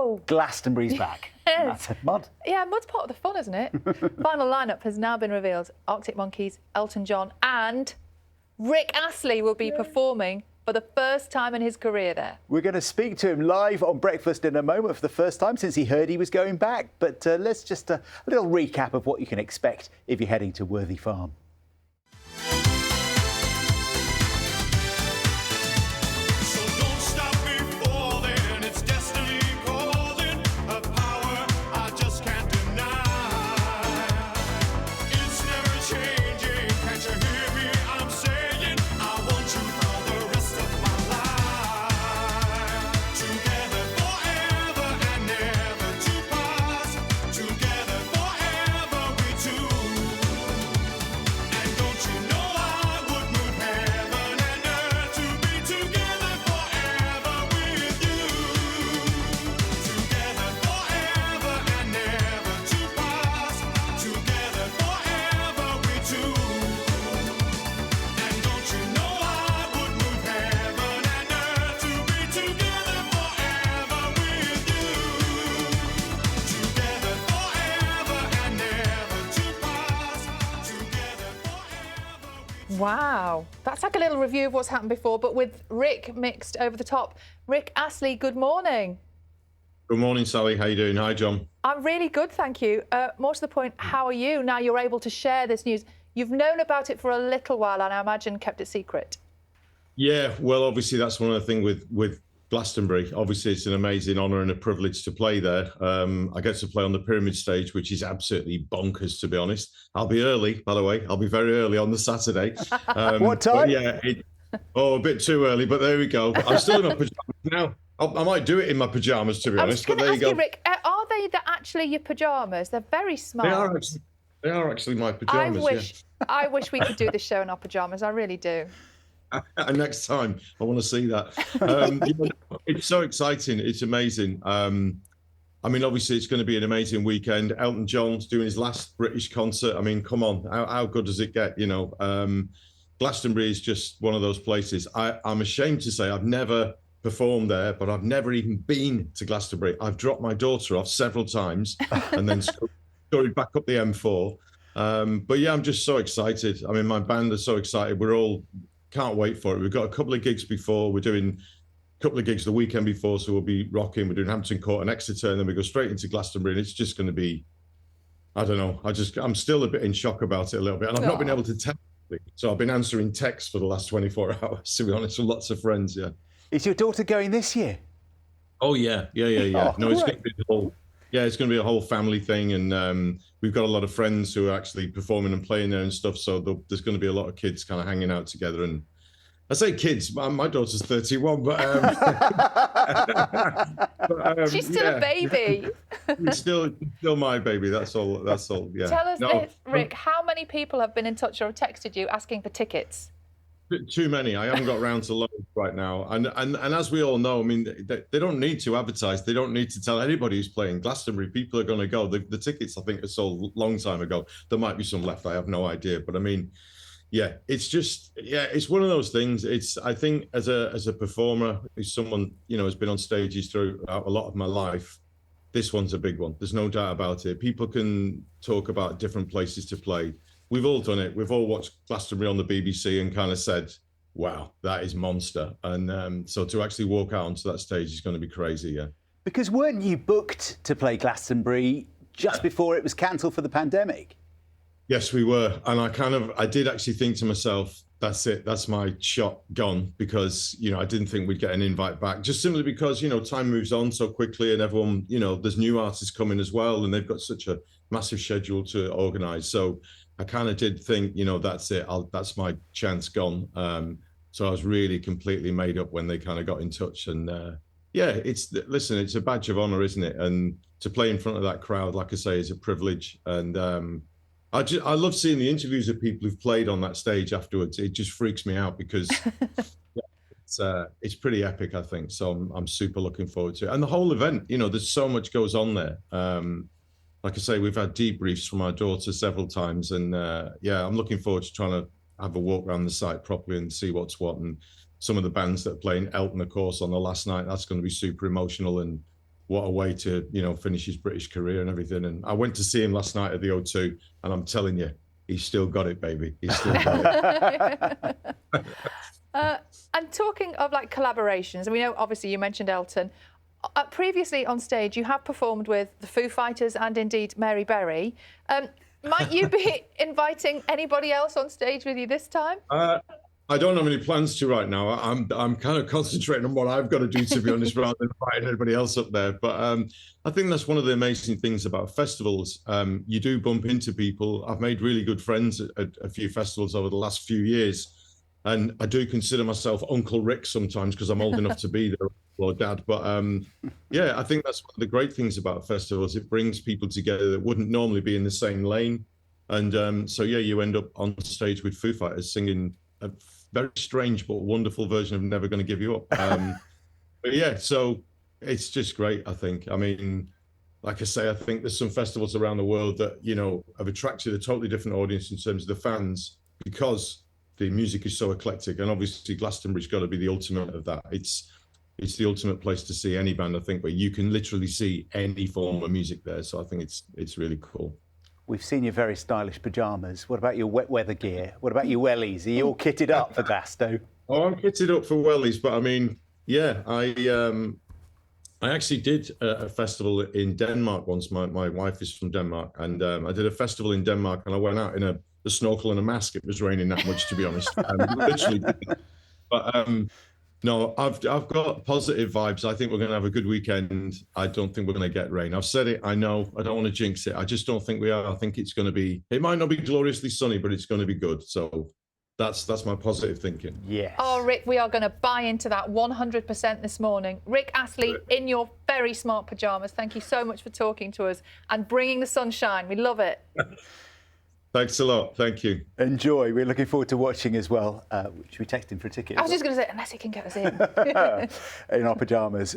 Oh. Glastonbury's back. That's mud. Yeah, mud's part of the fun, isn't it? Final lineup has now been revealed. Arctic Monkeys, Elton John and Rick Astley will be performing for the first time in his career there. We're going to speak to him live on Breakfast in a moment for the first time since he heard he was going back. But let's just a little recap of what you can expect if you're heading to Worthy Farm. Wow, that's like a little review of what's happened before, but with Rick mixed over the top. Rick Astley, good morning. Good morning, Sally. How you doing? Hi, John. I'm really good, thank you. More to the point, how are you now you're able to share this news? You've known about it for a little while and I imagine kept it secret. Yeah, well, obviously that's one of the things with Glastonbury. Obviously, it's an amazing honour and a privilege to play there. I get to play on the Pyramid stage, which is absolutely bonkers, to be honest. I'll be early, by the way. I'll be very early on the Saturday. What time? Yeah, a bit too early, but there we go. I'm still in my pyjamas now. I might do it in my pyjamas, to be honest. But there you go. Rick, are they actually your pyjamas? They're very smart. They are actually my pyjamas. I wish we could do this show in our pyjamas. I really do. And next time, I want to see that. It's so exciting. It's amazing. I mean, obviously, it's going to be an amazing weekend. Elton John's doing his last British concert. I mean, come on, how good does it get? You know, Glastonbury is just one of those places. I'm ashamed to say I've never performed there, but I've never even been to Glastonbury. I've dropped my daughter off several times and then scurried back up the M4. But yeah, I'm just so excited. I mean, my band are so excited. We're all can't wait for it. We've got a couple of gigs before. We're doing a couple of gigs the weekend before, so we'll be rocking. We're doing Hampton Court and Exeter, and then we go straight into Glastonbury, and it's just going to be, I don't know. I'm still a bit in shock about it a little bit, and I've not been able to tell. So I've been answering texts for the last 24 hours, to be honest, with lots of friends. Yeah. Is your daughter going this year? Oh yeah. Oh, no, it's going to be the whole. Yeah, it's going to be a whole family thing, and we've got a lot of friends who are actually performing and playing there and stuff. So there's going to be a lot of kids kind of hanging out together. And I say kids, my daughter's 31, but she's still a baby. It's still my baby. That's all. Yeah. Tell us this, Rick. How many people have been in touch or texted you asking for tickets? Too many. I haven't got around to loads right now. And as we all know, I mean, they don't need to advertise. They don't need to tell anybody who's playing Glastonbury. People are going to go. The tickets, I think, are sold a long time ago. There might be some left. I have no idea. But I mean, yeah, it's one of those things. I think as a performer, who's someone, you know, has been on stages throughout a lot of my life, this one's a big one. There's no doubt about it. People can talk about different places to play. We've all done it. We've all watched Glastonbury on the BBC and kind of said, wow, that is monster. And so to actually walk out onto that stage is going to be crazy, yeah. Because weren't you booked to play Glastonbury just before it was cancelled for the pandemic? Yes, we were. And I did actually think to myself, that's it. That's my shot gone, because, you know, I didn't think we'd get an invite back, just simply because, you know, time moves on so quickly and everyone, you know, there's new artists coming as well. And they've got such a massive schedule to organise. So I kind of did think, you know, that's it. That's my chance gone. So I was really completely made up when they kind of got in touch. And yeah, it's a badge of honour, isn't it? And to play in front of that crowd, like I say, is a privilege. And I love seeing the interviews of people who've played on that stage afterwards. It just freaks me out because it's pretty epic, I think. So I'm super looking forward to it. And the whole event, you know, there's so much goes on there. Like I say, we've had debriefs from our daughter several times, and yeah, I'm looking forward to trying to have a walk around the site properly and see what's what. And some of the bands that are playing, Elton, of course, on the last night, that's going to be super emotional. And what a way to, finish his British career and everything. And I went to see him last night at the O2, and I'm telling you, he's still got it, baby. He's still got it. And talking of like collaborations, and we know obviously you mentioned Elton. Previously on stage, you have performed with the Foo Fighters and indeed Mary Berry. Might you be inviting anybody else on stage with you this time? I don't have any plans to right now. I'm kind of concentrating on what I've got to do, to be honest, rather than inviting anybody else up there. But I think that's one of the amazing things about festivals. You do bump into people. I've made really good friends at a few festivals over the last few years. And I do consider myself Uncle Rick sometimes because I'm old enough to be there, or Dad. But yeah, I think that's one of the great things about festivals. It brings people together that wouldn't normally be in the same lane. And so, yeah, you end up on stage with Foo Fighters singing a very strange but wonderful version of Never Gonna Give You Up. But yeah, so it's just great, I think. I mean, like I say, I think there's some festivals around the world that, have attracted a totally different audience in terms of the fans because the music is so eclectic. And obviously Glastonbury's got to be the ultimate of that. It's the ultimate place to see any band, I think, where you can literally see any form of music there. So I think it's really cool. We've seen your very stylish pyjamas. What about your wet weather gear? What about your wellies? Are you all kitted up for Glasto? Oh, I'm kitted up for wellies, but I mean, yeah, I actually did a festival in Denmark once. My wife is from Denmark, and I did a festival in Denmark, and I went out in a snorkel and a mask. It was raining that much, to be honest. Literally. But no, I've got positive vibes. I think we're going to have a good weekend. I don't think we're going to get rain. I've said it. I know. I don't want to jinx it. I just don't think we are. I think it's going to be. It might not be gloriously sunny, but it's going to be good. So that's my positive thinking. Yes. Oh, Rick, we are going to buy into that 100% this morning. Rick Astley, in your very smart pyjamas. Thank you so much for talking to us and bringing the sunshine. We love it. Thanks a lot. Thank you. Enjoy. We're looking forward to watching as well. Should we text him for a ticket? I was just going to say, unless he can get us in. In our pyjamas.